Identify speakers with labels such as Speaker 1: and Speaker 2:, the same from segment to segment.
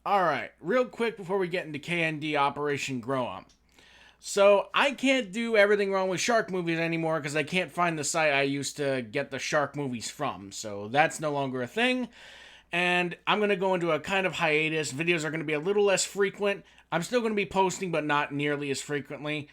Speaker 1: Alright, real quick before we get into KND Operation G.R.O.W. So, I can't do everything wrong with shark movies anymore because I can't find the site I used to get the shark movies from. So, that's no longer a thing. And I'm going to go into a kind of hiatus. Videos are going to be a little less frequent. I'm still going to be posting, but not nearly as frequently.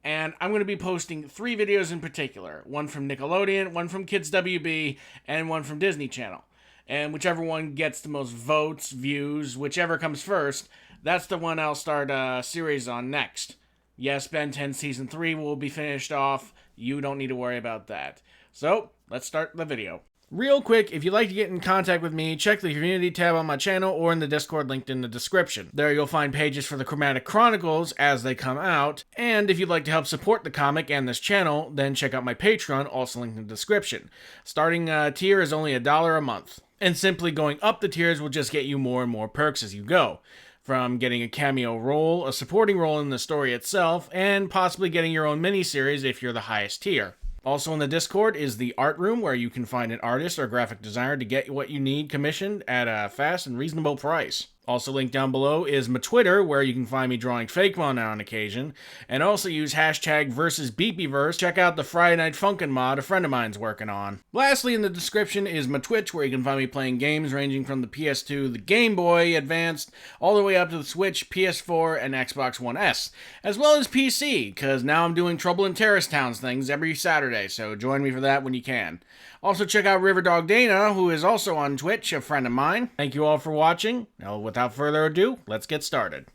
Speaker 1: And I'm going to be posting 3 videos in particular. One from Nickelodeon, one from Kids WB, and one from Disney Channel. And whichever one gets the most votes, views, whichever comes first, that's the one I'll start a series on next. Yes, Ben 10 Season 3 will be finished off. You don't need to worry about that. So, let's start the video. Real quick, if you'd like to get in contact with me, check the community tab on my channel or in the Discord linked in the description. There you'll find pages for the Chromatic Chronicles as they come out, and if you'd like to help support the comic and this channel, then check out my Patreon, also linked in the description. Starting tier is only $1 a month, and simply going up the tiers will just get you more and more perks as you go. From getting a cameo role, a supporting role in the story itself, and possibly getting your own miniseries if you're the highest tier. Also in the Discord is the art room where you can find an artist or graphic designer to get what you need commissioned at a fast and reasonable price. Also linked down below is my Twitter where you can find me drawing Fakemon on occasion, and also use hashtag #VersusBeepyverse. Check out the Friday Night Funkin' mod a friend of mine's working on. Lastly in the description is my Twitch where you can find me playing games ranging from the PS2, the Game Boy Advanced, all the way up to the Switch, PS4, and Xbox One S, as well as PC, because now I'm doing Trouble in Terrace Towns things every Saturday, so join me for that when you can. Also check out Riverdog Dana, who is also on Twitch, a friend of mine. Thank you all for watching. Now, without further ado, let's get started.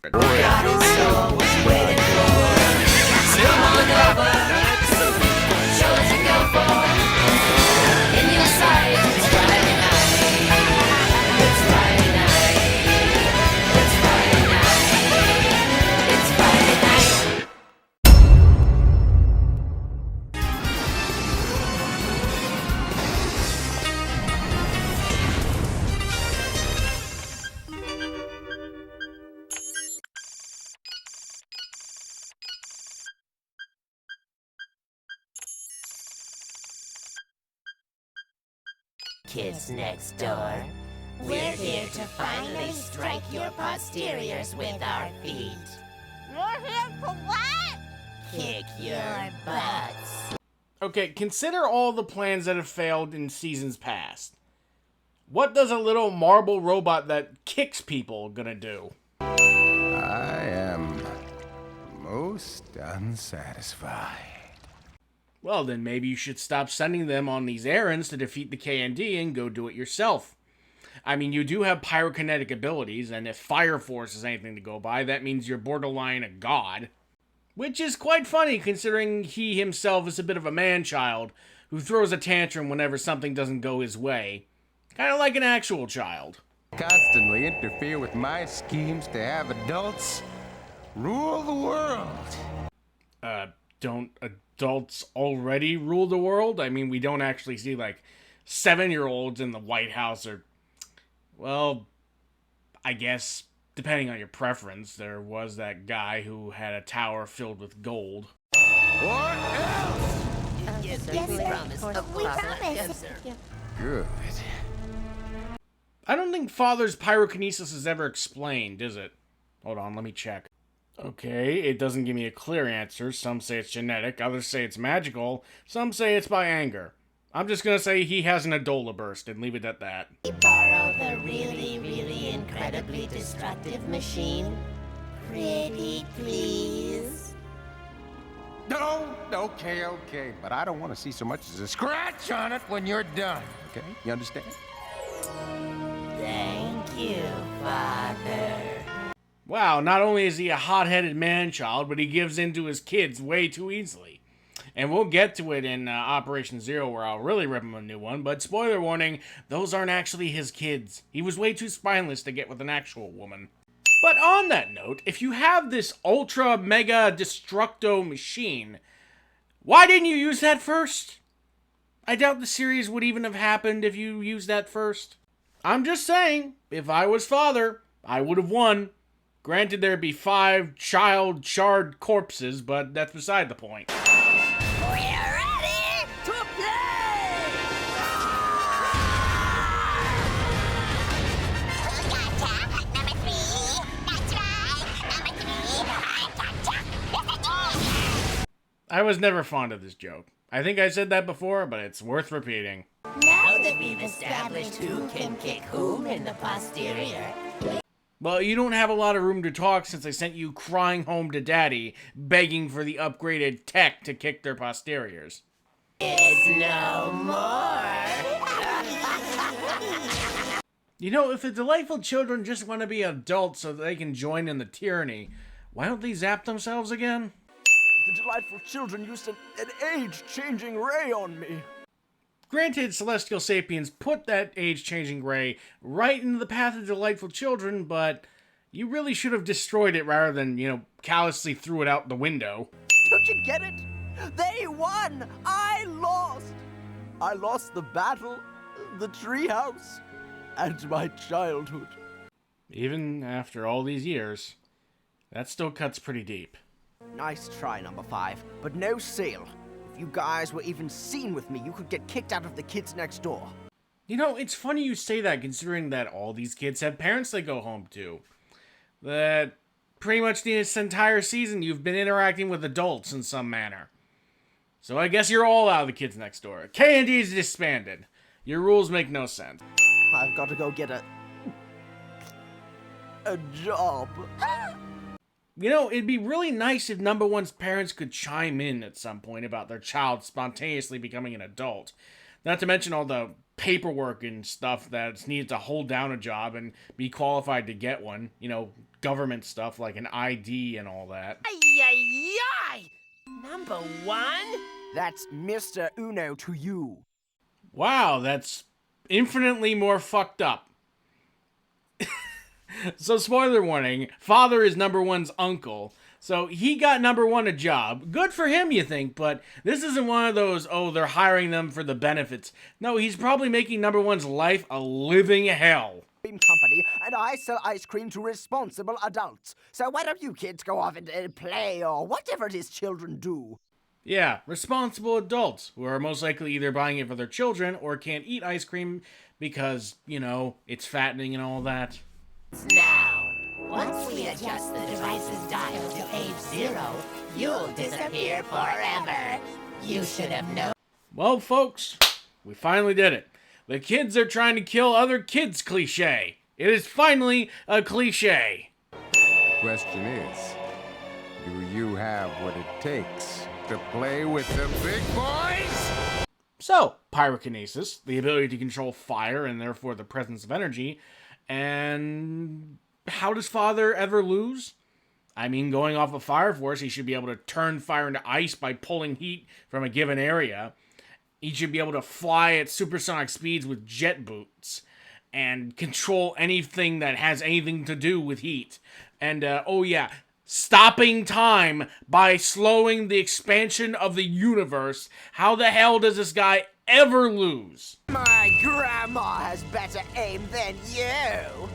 Speaker 2: Kids next door, we're here to finally strike your posteriors with our feet.
Speaker 3: You're here for what?
Speaker 2: Kick your butts.
Speaker 1: Okay, consider all the plans that have failed in seasons past. What does a little marble robot that kicks people gonna do?
Speaker 4: I am most unsatisfied.
Speaker 1: Well, then maybe you should stop sending them on these errands to defeat the KND and go do it yourself. I mean, you do have pyrokinetic abilities, and if Fire Force is anything to go by, that means you're borderline a god. Which is quite funny, considering he himself is a bit of a man-child who throws a tantrum whenever something doesn't go his way. Kind of like an actual child.
Speaker 4: Constantly interfere with my schemes to have adults rule the world.
Speaker 1: Don't adults already rule the world? I mean, we don't actually see, like, 7-year-olds in the White House or... Well, I guess, depending on your preference, there was that guy who had a tower filled with gold.
Speaker 4: What else?
Speaker 2: Yes,
Speaker 3: Yes,
Speaker 2: we
Speaker 3: sir.
Speaker 2: promise.
Speaker 3: We promise.
Speaker 2: Yes, sir.
Speaker 4: Good.
Speaker 1: I don't think Father's pyrokinesis is ever explained, is it? Hold on, let me check. Okay, it doesn't give me a clear answer. Some say it's genetic, others say it's magical, some say it's by anger. I'm just gonna say he has an Adola burst and leave it at that.
Speaker 2: We borrow the really, really incredibly destructive machine. Pretty please.
Speaker 4: No, okay. But I don't want to see so much as a scratch on it when you're done. Okay? You understand?
Speaker 2: Thank you, Father.
Speaker 1: Wow, not only is he a hot-headed man-child, but he gives in to his kids way too easily. And we'll get to it in Operation Zero where I'll really rip him a new one, but spoiler warning, those aren't actually his kids. He was way too spineless to get with an actual woman. But on that note, if you have this ultra mega destructo machine, why didn't you use that first? I doubt the series would even have happened if you used that first. I'm just saying, if I was Father, I would have won. Granted, there'd be 5 charred corpses, but that's beside the point.
Speaker 3: We're ready to play! Gotcha! Number 3!
Speaker 1: I was never fond of this joke. I think I said that before, but it's worth repeating.
Speaker 2: Now that we've established who can kick whom in the posterior,
Speaker 1: Well, you don't have a lot of room to talk since I sent you crying home to daddy, begging for the upgraded tech to kick their posteriors.
Speaker 2: it's no more.
Speaker 1: You know, if the delightful children just want to be adults so that they can join in the tyranny, why don't they zap themselves again?
Speaker 5: The delightful children used an age-changing ray on me.
Speaker 1: Granted, Celestial Sapiens put that age-changing ray right into the path of delightful children, but you really should have destroyed it rather than, callously threw it out the window.
Speaker 5: Don't you get it? They won! I lost! I lost the battle, the treehouse, and my childhood.
Speaker 1: Even after all these years, that still cuts pretty deep.
Speaker 5: Nice try, number 5, but no seal. If you guys were even seen with me, you could get kicked out of the kids next door.
Speaker 1: You know, it's funny you say that considering that all these kids have parents they go home to. That pretty much this entire season you've been interacting with adults in some manner. So I guess you're all out of the kids next door. K&D is disbanded. Your rules make no sense.
Speaker 5: I've got to go get a job.
Speaker 1: You know, it'd be really nice if number one's parents could chime in at some point about their child spontaneously becoming an adult. Not to mention all the paperwork and stuff that's needed to hold down a job and be qualified to get one. Government stuff like an ID and all that.
Speaker 2: Ay! Number 1?
Speaker 5: That's Mr. Uno to you.
Speaker 1: Wow, that's infinitely more fucked up. So, spoiler warning, father is number one's uncle. So, he got number one a job. Good for him, you think, but this isn't one of those, they're hiring them for the benefits. No, he's probably making number one's life a living hell.
Speaker 5: Company, and I sell ice cream to responsible adults. So why don't you kids go off and play or whatever it is children do?
Speaker 1: Yeah, responsible adults who are most likely either buying it for their children or can't eat ice cream because, it's fattening and all that.
Speaker 2: Now, once we adjust the device's dial to age 0, you'll disappear forever. You should have known.
Speaker 1: Well, folks, we finally did it. The kids are trying to kill other kids cliche. It is finally a cliche.
Speaker 4: Question is, do you have what it takes to play with the big boys?
Speaker 1: So, pyrokinesis, the ability to control fire and therefore the presence of energy. And how does father ever lose? I mean, going off of Fire Force, he should be able to turn fire into ice by pulling heat from a given area. He should be able to fly at supersonic speeds with jet boots and control anything that has anything to do with heat. And, stopping time by slowing the expansion of the universe. How the hell does this guy ever lose?
Speaker 5: My grandma has better aim than you.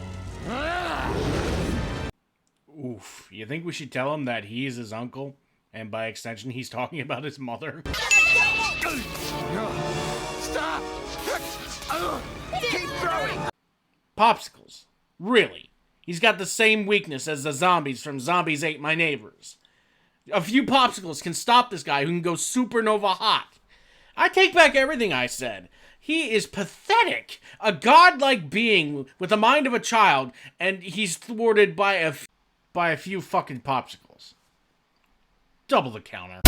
Speaker 1: Oof. You think we should tell him that he's his uncle? And by extension, he's talking about his mother?
Speaker 4: Stop!
Speaker 5: Keep throwing.
Speaker 1: Popsicles. Really? He's got the same weakness as the zombies from Zombies Ate My Neighbors. A few popsicles can stop this guy who can go supernova hot. I take back everything I said. He is pathetic. A godlike being with the mind of a child, and he's thwarted by a few fucking popsicles. Double the counter.